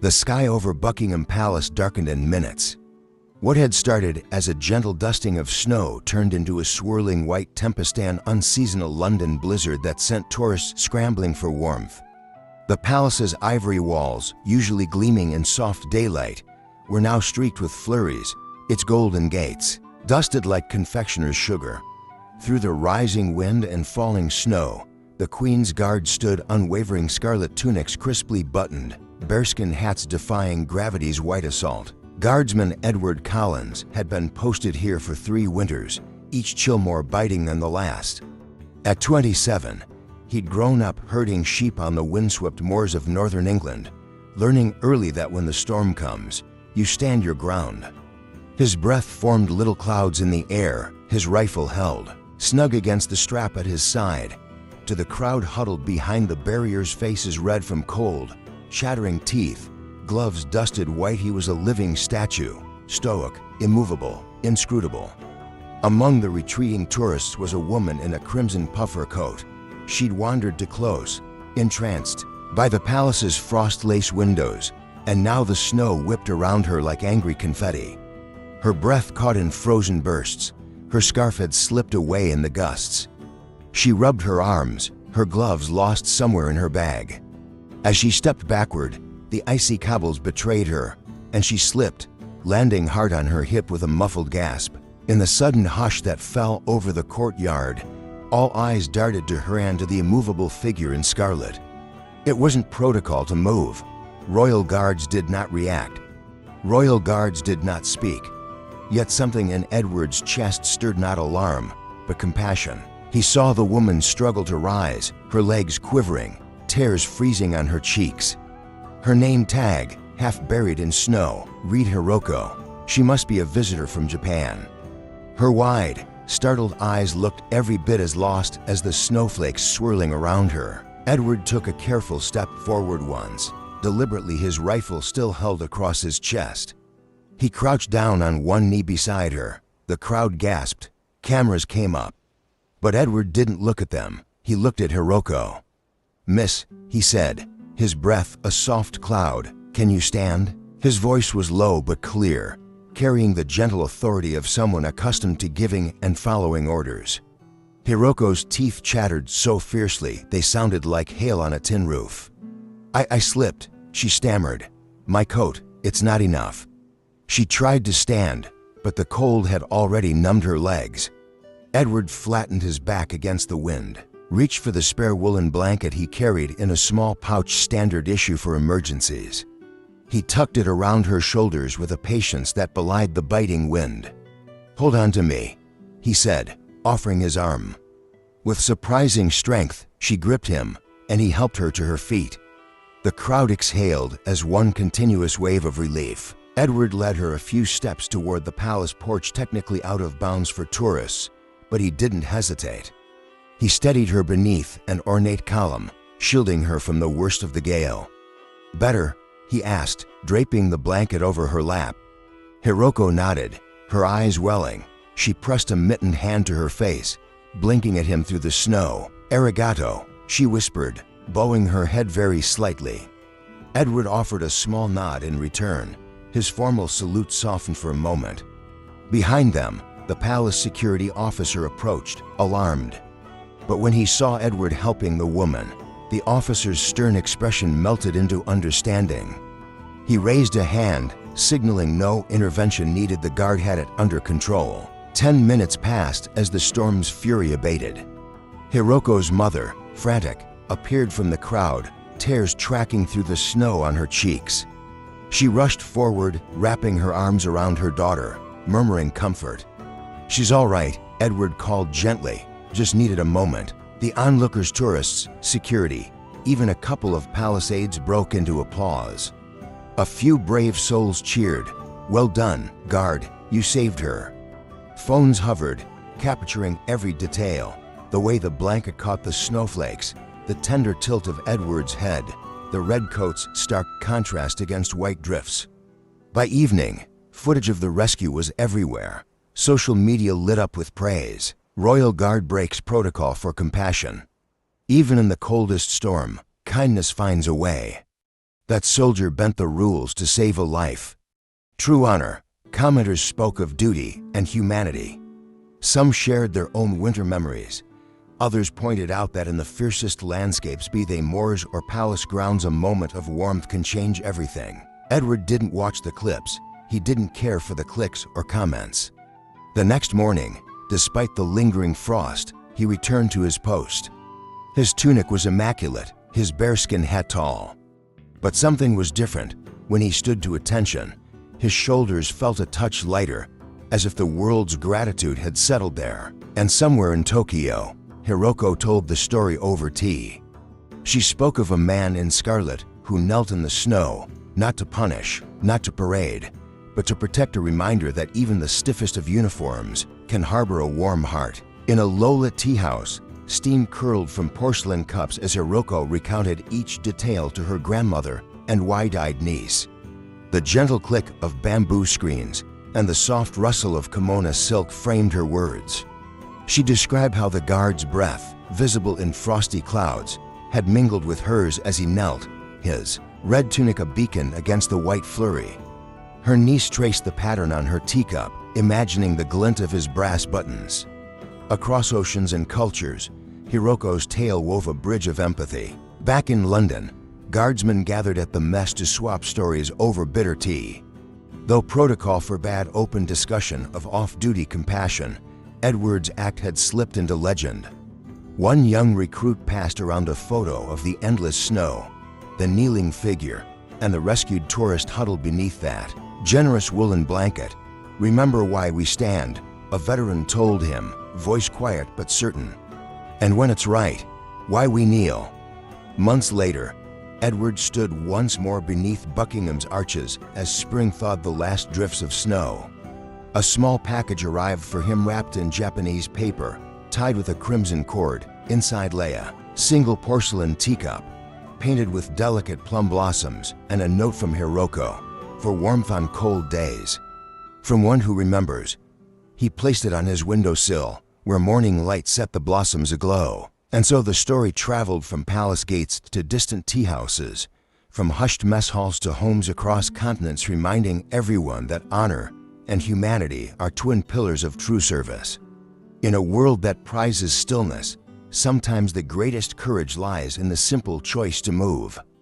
The sky over Buckingham Palace darkened in minutes. What had started as a gentle dusting of snow turned into a swirling white tempest-and unseasonal London blizzard that sent tourists scrambling for warmth. The palace's ivory walls, usually gleaming in soft daylight, were now streaked with flurries, its golden gates dusted like confectioner's sugar. Through the rising wind and falling snow, the Queen's Guard stood, unwavering scarlet tunics crisply buttoned, bearskin hats defying gravity's white assault. Guardsman Edward Collins had been posted here for 3 winters, each chill more biting than the last. At 27, he'd grown up herding sheep on the windswept moors of northern England, learning early that when the storm comes, you stand your ground. His breath formed little clouds in the air, his rifle held, snug against the strap at his side. To the crowd huddled behind the barriers, faces red from cold, chattering teeth, gloves dusted white, he was a living statue, stoic, immovable, inscrutable. Among the retreating tourists was a woman in a crimson puffer coat. She'd wandered too close, entranced by the palace's frost-lace windows, and now the snow whipped around her like angry confetti. Her breath caught in frozen bursts. Her scarf had slipped away in the gusts. She rubbed her arms, her gloves lost somewhere in her bag. As she stepped backward, the icy cobbles betrayed her, and she slipped, landing hard on her hip with a muffled gasp. In the sudden hush that fell over the courtyard, all eyes darted to her and to the immovable figure in scarlet. It wasn't protocol to move. Royal guards did not react. Royal guards did not speak. Yet something in Edward's chest stirred not alarm, but compassion. He saw the woman struggle to rise, her legs quivering, tears freezing on her cheeks. Her name tag, half buried in snow, read Hiroko. She must be a visitor from Japan. Her wide, startled eyes looked every bit as lost as the snowflakes swirling around her. Edward took a careful step forward once, deliberately, his rifle still held across his chest. He crouched down on one knee beside her. The crowd gasped. Cameras came up. But Edward didn't look at them. He looked at Hiroko. "Miss," he said, his breath a soft cloud, "can you stand?" His voice was low but clear, carrying the gentle authority of someone accustomed to giving and following orders. Hiroko's teeth chattered so fiercely they sounded like hail on a tin roof. I slipped," she stammered. "My coat, it's not enough." She tried to stand, but the cold had already numbed her legs. Edward flattened his back against the wind, reached for the spare woolen blanket he carried in a small pouch, standard issue for emergencies. He tucked it around her shoulders with a patience that belied the biting wind. "Hold on to me," he said, offering his arm. With surprising strength, she gripped him, and he helped her to her feet. The crowd exhaled as one continuous wave of relief. Edward led her a few steps toward the palace porch, technically out of bounds for tourists, but he didn't hesitate. He steadied her beneath an ornate column, shielding her from the worst of the gale. "Better?" he asked, draping the blanket over her lap. Hiroko nodded, her eyes welling. She pressed a mittened hand to her face, blinking at him through the snow. "Arigato," she whispered, bowing her head very slightly. Edward offered a small nod in return. His formal salute softened for a moment. Behind them, the palace security officer approached, alarmed. But when he saw Edward helping the woman, the officer's stern expression melted into understanding. He raised a hand, signaling no intervention needed. The guard had it under control. 10 minutes passed as the storm's fury abated. Hiroko's mother, frantic, appeared from the crowd, tears tracking through the snow on her cheeks. She rushed forward, wrapping her arms around her daughter, murmuring comfort. "She's all right," Edward called gently, "just needed a moment." The onlookers, tourists, security, even a couple of palace aides broke into applause. A few brave souls cheered. "Well done, guard, you saved her." Phones hovered, capturing every detail, the way the blanket caught the snowflakes, the tender tilt of Edward's head, the red coat's stark contrast against white drifts. By evening, footage of the rescue was everywhere. Social media lit up with praise. Royal Guard breaks protocol for compassion. Even in the coldest storm, kindness finds a way. That soldier bent the rules to save a life. True honor. Commenters spoke of duty and humanity. Some shared their own winter memories. Others pointed out that in the fiercest landscapes, be they moors or palace grounds, a moment of warmth can change everything. Edward didn't watch the clips. He didn't care for the clicks or comments. The next morning, despite the lingering frost, he returned to his post. His tunic was immaculate, his bearskin hat tall. But something was different. When he stood to attention, his shoulders felt a touch lighter, as if the world's gratitude had settled there. And somewhere in Tokyo, Hiroko told the story over tea. She spoke of a man in scarlet who knelt in the snow, not to punish, not to parade, but to protect, a reminder that even the stiffest of uniforms can harbor a warm heart. In a low-lit tea house, steam curled from porcelain cups as Hiroko recounted each detail to her grandmother and wide-eyed niece. The gentle click of bamboo screens and the soft rustle of kimono silk framed her words. She described how the guard's breath, visible in frosty clouds, had mingled with hers as he knelt, his red tunic a beacon against the white flurry. Her niece traced the pattern on her teacup, imagining the glint of his brass buttons. Across oceans and cultures, Hiroko's tale wove a bridge of empathy. Back in London, guardsmen gathered at the mess to swap stories over bitter tea. Though protocol forbade open discussion of off-duty compassion, Edward's act had slipped into legend. One young recruit passed around a photo of the endless snow, the kneeling figure, and the rescued tourist huddled beneath that generous woolen blanket. "Remember why we stand," a veteran told him, voice quiet but certain. "And when it's right, why we kneel." Months later, Edward stood once more beneath Buckingham's arches as spring thawed the last drifts of snow. A small package arrived for him wrapped in Japanese paper, tied with a crimson cord. Inside lay a single porcelain teacup, painted with delicate plum blossoms, and a note from Hiroko, for warmth on cold days. From one who remembers. He placed it on his windowsill, where morning light set the blossoms aglow. And so the story traveled from palace gates to distant tea houses, from hushed mess halls to homes across continents, reminding everyone that honor and humanity are twin pillars of true service. In a world that prizes stillness, sometimes the greatest courage lies in the simple choice to move.